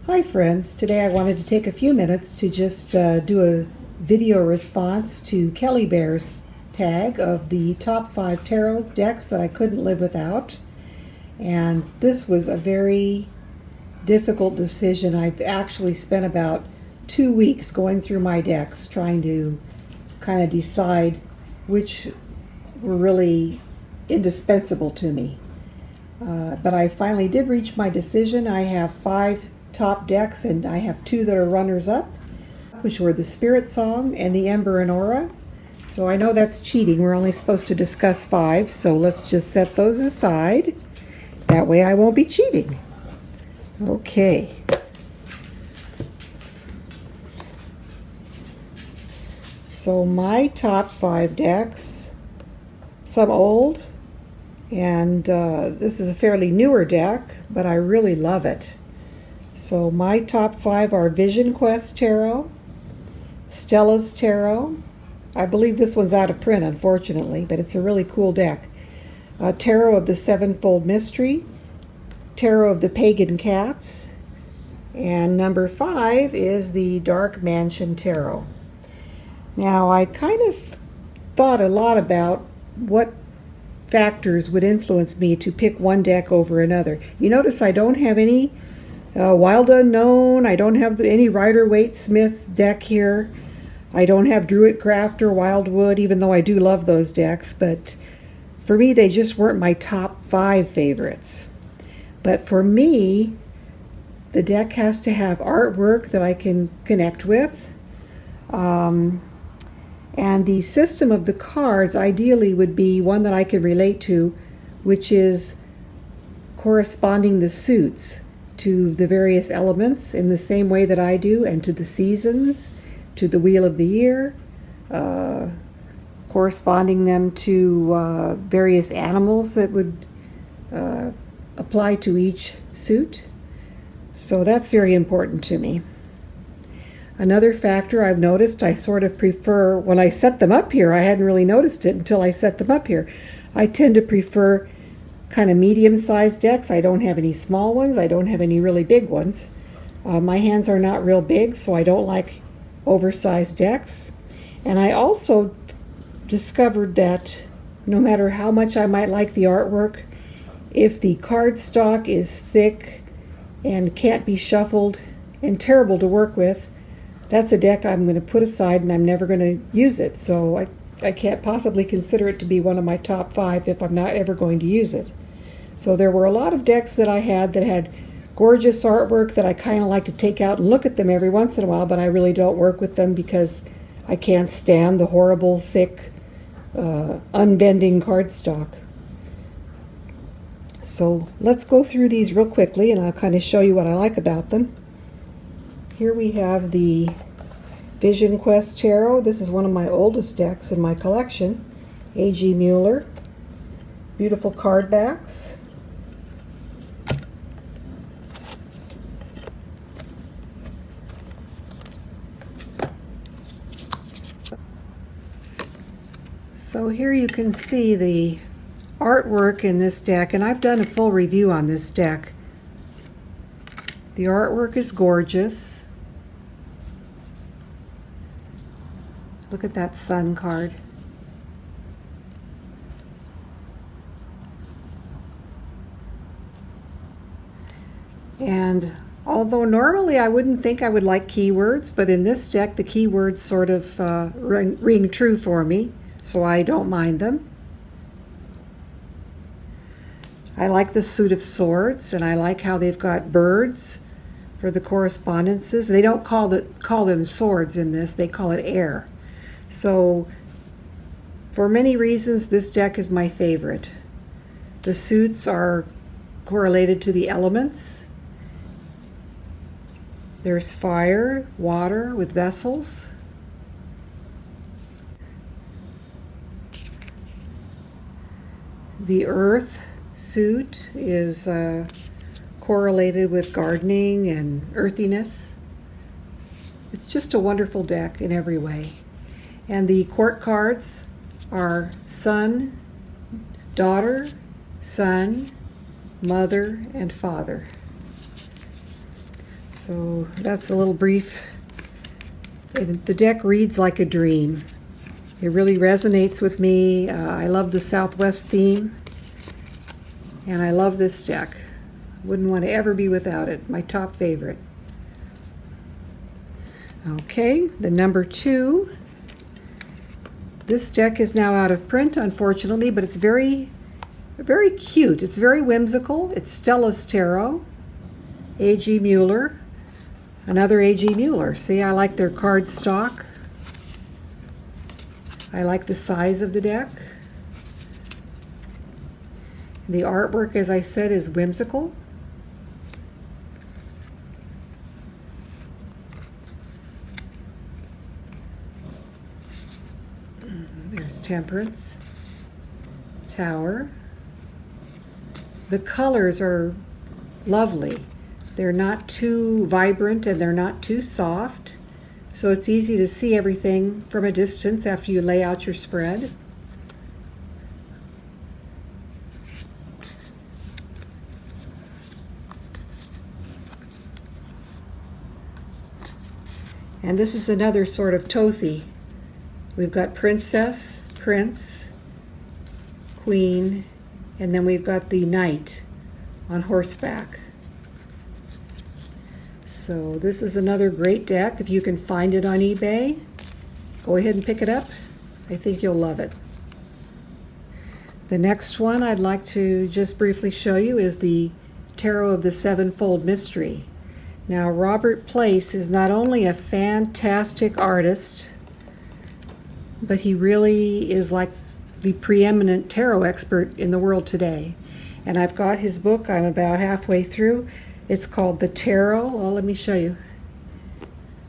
Hi friends, today I wanted to take a few minutes to just do a video response to Kelly Bear's tag of the top 5 tarot decks that I couldn't live without. And this was a very difficult decision. I've actually spent about 2 weeks going through my decks trying to kind of decide which were really indispensable to me. But I finally did reach my decision. I have 5 top decks and I have 2 that are runners up, which were the Spiritsong and the Ember and Aura. So I know that's cheating. We're only supposed to discuss 5, so let's just set those aside. That way I won't be cheating. Okay. So my top 5 decks, some old, and this is a fairly newer deck, but I really love it. So my top 5 are Vision Quest Tarot, Stella's Tarot. I believe this one's out of print, unfortunately, but it's a really cool deck. Tarot of the Sevenfold Mystery, Tarot of the Pagan Cats, and number 5 is the Dark Mansion Tarot. Now, I kind of thought a lot about what factors would influence me to pick one deck over another. You notice I don't have any Wild Unknown. I don't have any Rider-Waite-Smith deck here. I don't have Druidcraft or Wildwood, even though I do love those decks. But for me, they just weren't my top 5 favorites. But for me, the deck has to have artwork that I can connect with. And the system of the cards ideally would be one that I can relate to, which is corresponding the suits to the various elements in the same way that I do, and to the seasons, to the wheel of the year, corresponding them to various animals that would apply to each suit. So that's very important to me. Another factor I've noticed, I sort of prefer, when I set them up here, I hadn't really noticed it until I set them up here, I tend to prefer kind of medium-sized decks. I don't have any small ones. I don't have any really big ones. My hands are not real big, so I don't like oversized decks. And I also discovered that no matter how much I might like the artwork, if the cardstock is thick and can't be shuffled and terrible to work with, that's a deck I'm going to put aside and I'm never going to use it. So I can't possibly consider it to be one of my top 5 if I'm not ever going to use it. So there were a lot of decks that I had that had gorgeous artwork that I kind of like to take out and look at them every once in a while, but I really don't work with them because I can't stand the horrible, thick, unbending cardstock. So let's go through these real quickly and I'll kind of show you what I like about them. Here we have the Vision Quest Tarot. This is one of my oldest decks in my collection. A.G. Mueller. Beautiful card backs. So here you can see the artwork in this deck, and I've done a full review on this deck. The artwork is gorgeous. Look at that sun card. And although normally I wouldn't think I would like keywords, but in this deck the keywords sort of ring true for me, so I don't mind them. I like the suit of swords, and I like how they've got birds for the correspondences. They don't call them swords in this, they call it air. So for many reasons this deck is my favorite. The suits are correlated to the elements. There's fire, water with vessels. The earth suit is correlated with gardening and earthiness. It's just a wonderful deck in every way. And the court cards are Sun, Daughter, Son, Mother, and Father. So that's a little brief. The deck reads like a dream. It really resonates with me. I love the Southwest theme, and I love this deck. Wouldn't want to ever be without it. My top favorite. Okay, the number 2. This deck is now out of print, unfortunately, but it's very, very cute. It's very whimsical. It's Stella's Tarot, A.G. Mueller, another A.G. Mueller. See, I like their card stock. I like the size of the deck. The artwork, as I said, is whimsical. There's Temperance, Tower. The colors are lovely. They're not too vibrant and they're not too soft, so it's easy to see everything from a distance after you lay out your spread. And this is another sort of Tothi. We've got Princess, Prince, Queen, and then we've got the Knight on horseback. So this is another great deck. If you can find it on eBay, go ahead and pick it up. I think you'll love it. The next one I'd like to just briefly show you is the Tarot of the Sevenfold Mystery. Now, Robert Place is not only a fantastic artist, but he really is like the preeminent tarot expert in the world today. And I've got his book. I'm about halfway through. It's called The Tarot. Well, let me show you.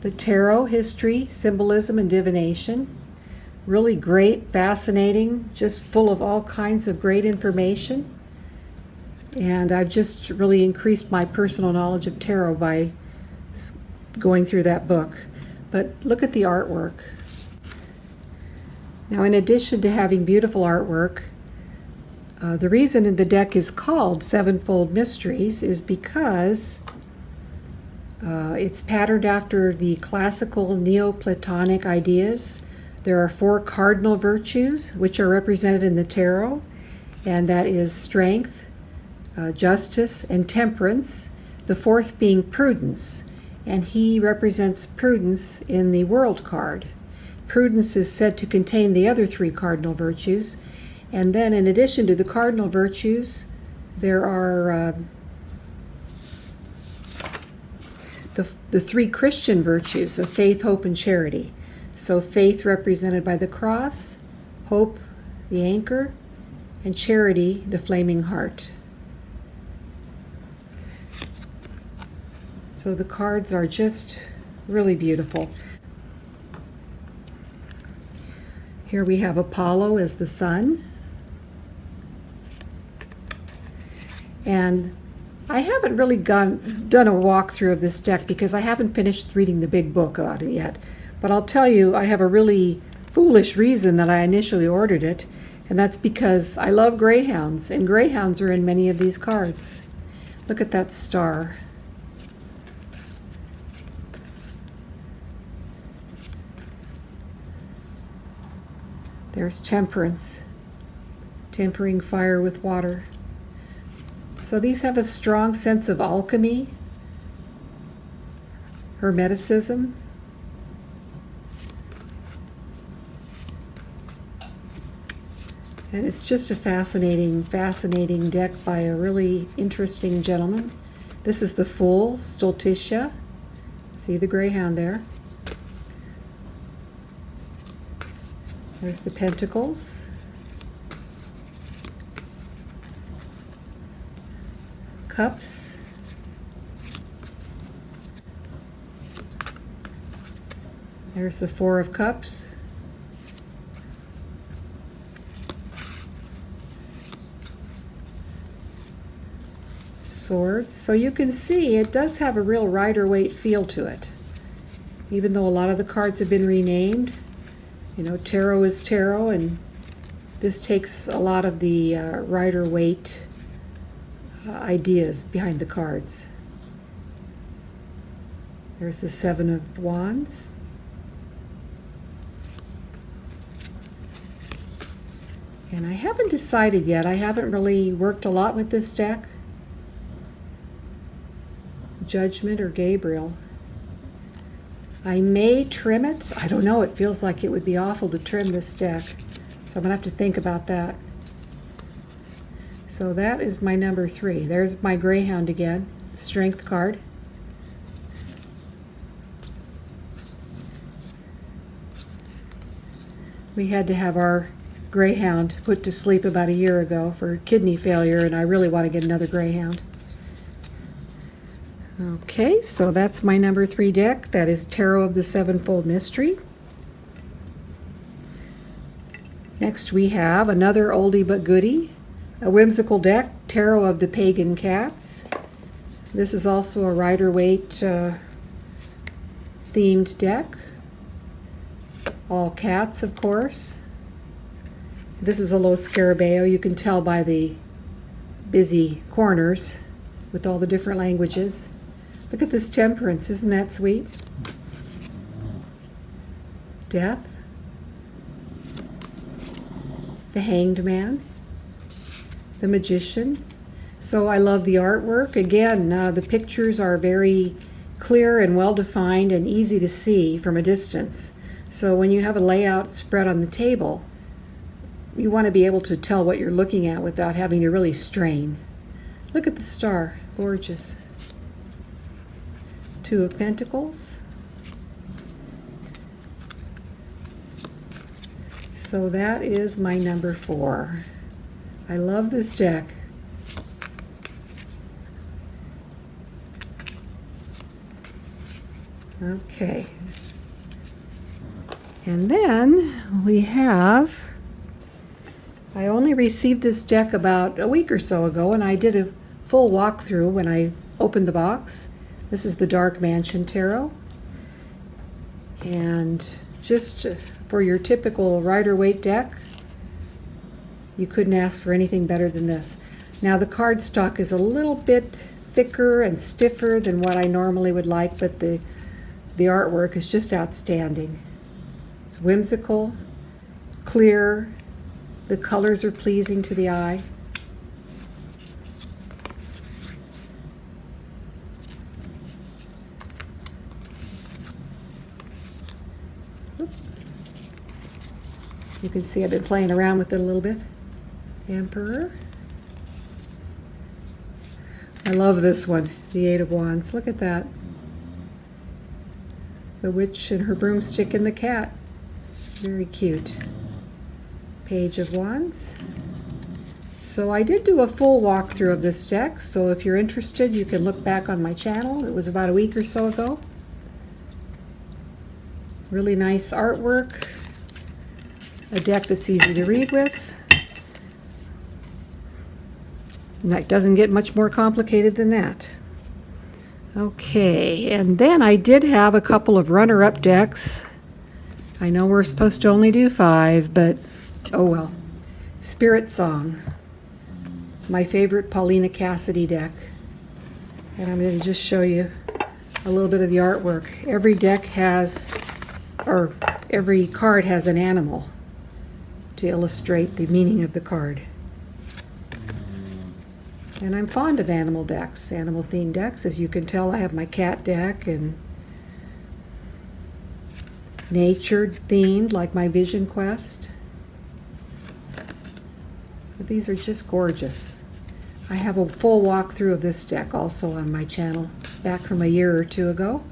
The Tarot, History, Symbolism, and Divination. Really great, fascinating, just full of all kinds of great information. And I've just really increased my personal knowledge of tarot by going through that book. But look at the artwork. Now, in addition to having beautiful artwork, the reason the deck is called Sevenfold Mysteries is because it's patterned after the classical Neoplatonic ideas. There are 4 cardinal virtues which are represented in the tarot, and that is strength, justice, and temperance, the 4th being prudence, and he represents prudence in the World card. Prudence is said to contain the other 3 cardinal virtues, and then in addition to the cardinal virtues, there are the 3 Christian virtues of faith, hope, and charity. So faith represented by the cross, hope, the anchor, and charity, the flaming heart. So the cards are just really beautiful. Here we have Apollo as the sun. And I haven't really done a walkthrough of this deck because I haven't finished reading the big book about it yet. But I'll tell you, I have a really foolish reason that I initially ordered it, and that's because I love greyhounds, and greyhounds are in many of these cards. Look at that star. There's Temperance, tempering fire with water. So these have a strong sense of alchemy, hermeticism. And it's just a fascinating, fascinating deck by a really interesting gentleman. This is the Fool, Stultitia. See the greyhound there. There's the Pentacles. Cups. There's the Four of Cups. Swords. So you can see it does have a real Rider-Waite feel to it. Even though a lot of the cards have been renamed. You know, tarot is tarot, and this takes a lot of the Rider-Waite ideas behind the cards. There's the Seven of Wands. And I haven't decided yet. I haven't really worked a lot with this deck. Judgment or Gabriel. I may trim it. I don't know. It feels like it would be awful to trim this deck. So I'm going to have to think about that. So that is my number 3. There's my Greyhound again. Strength card. We had to have our Greyhound put to sleep about a year ago for kidney failure, and I really want to get another Greyhound. Okay, so that's my number 3 deck. That is Tarot of the Sevenfold Mystery. Next we have another oldie but goodie, a whimsical deck, Tarot of the Pagan Cats. This is also a Rider-Waite themed deck. All cats, of course. This is a low Scarabeo. You can tell by the busy corners with all the different languages. Look at this Temperance. Isn't that sweet? Death. The Hanged Man. The Magician. So I love the artwork. Again, the pictures are very clear and well defined and easy to see from a distance. So when you have a layout spread on the table, you want to be able to tell what you're looking at without having to really strain. Look at the star. Gorgeous. 2 of Pentacles. So that is my number 4. I love this deck. Okay. And then we have, I only received this deck about a week or so ago, and I did a full walkthrough when I opened the box. This is the Dark Mansion Tarot. And just for your typical Rider-Waite deck, you couldn't ask for anything better than this. Now the cardstock is a little bit thicker and stiffer than what I normally would like, but the artwork is just outstanding. It's whimsical, clear, the colors are pleasing to the eye. You can see I've been playing around with it a little bit. Emperor. I love this one, the 8 of Wands. Look at that. The witch and her broomstick and the cat. Very cute. Page of Wands. So I did do a full walkthrough of this deck, so if you're interested, you can look back on my channel. It was about a week or so ago. Really nice artwork. A deck that's easy to read with. And that doesn't get much more complicated than that. Okay, and then I did have a couple of runner-up decks. I know we're supposed to only do 5, but oh well. Spiritsong, my favorite Paulina Cassidy deck. And I'm going to just show you a little bit of the artwork. Every deck has, or every card has an animal to illustrate the meaning of the card. And I'm fond of animal decks, animal-themed decks. As you can tell, I have my cat deck and nature-themed, like my Vision Quest. But these are just gorgeous. I have a full walkthrough of this deck also on my channel, back from a year or 2 ago.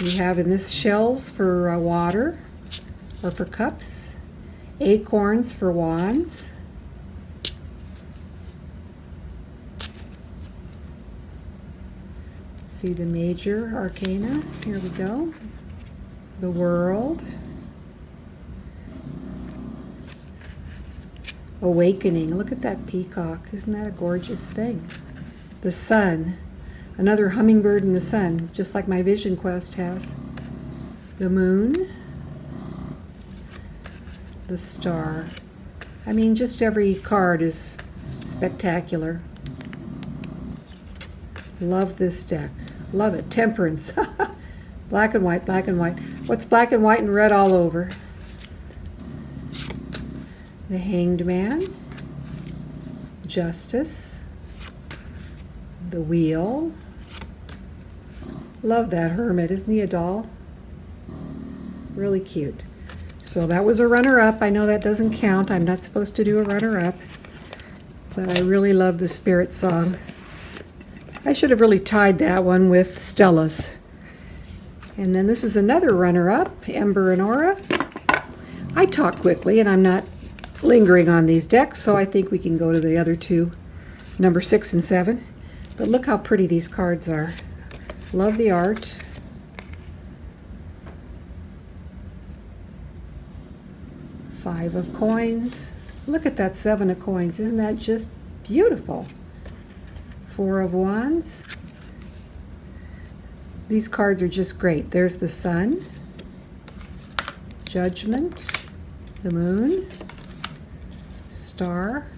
We have in this shells for water, or for cups, acorns for wands, see the major arcana, here we go, the world, awakening, look at that peacock, isn't that a gorgeous thing, the sun, another hummingbird in the sun, just like my Vision Quest has. The moon. the Star. I mean, just every card is spectacular. Love this deck. Love it. Temperance. Black and white, black and white. What's black and white and red all over? The Hanged Man. Justice. The Wheel. Love that Hermit. Isn't he a doll? Really cute. So that was a runner-up. I know that doesn't count. I'm not supposed to do a runner-up. But I really love the Spiritsong. I should have really tied that one with Stella's. And then this is another runner-up, Ember and Aura. I talk quickly and I'm not lingering on these decks, so I think we can go to the other two, number 6 and 7. But look how pretty these cards are. Love the art. Five of coins. Look at that 7 of coins. Isn't that just beautiful? 4 of wands. These cards are just great. There's the Sun, Judgment, the Moon, Star.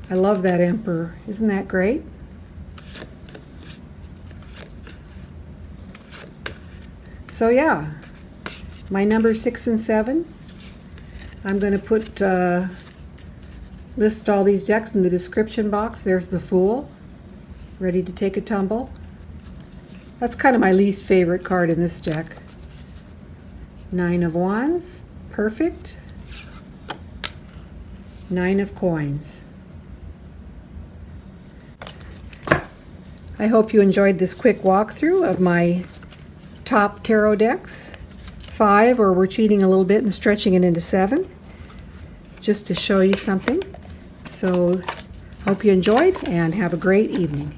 I love that Emperor. Isn't that great? So yeah, my number 6 and 7. I'm going to put list all these decks in the description box. There's the Fool, ready to take a tumble. That's kind of my least favorite card in this deck. 9 of wands, perfect. 9 of coins. I hope you enjoyed this quick walkthrough of my top tarot decks. 5, or we're cheating a little bit and stretching it into 7, just to show you something. So hope you enjoyed and have a great evening.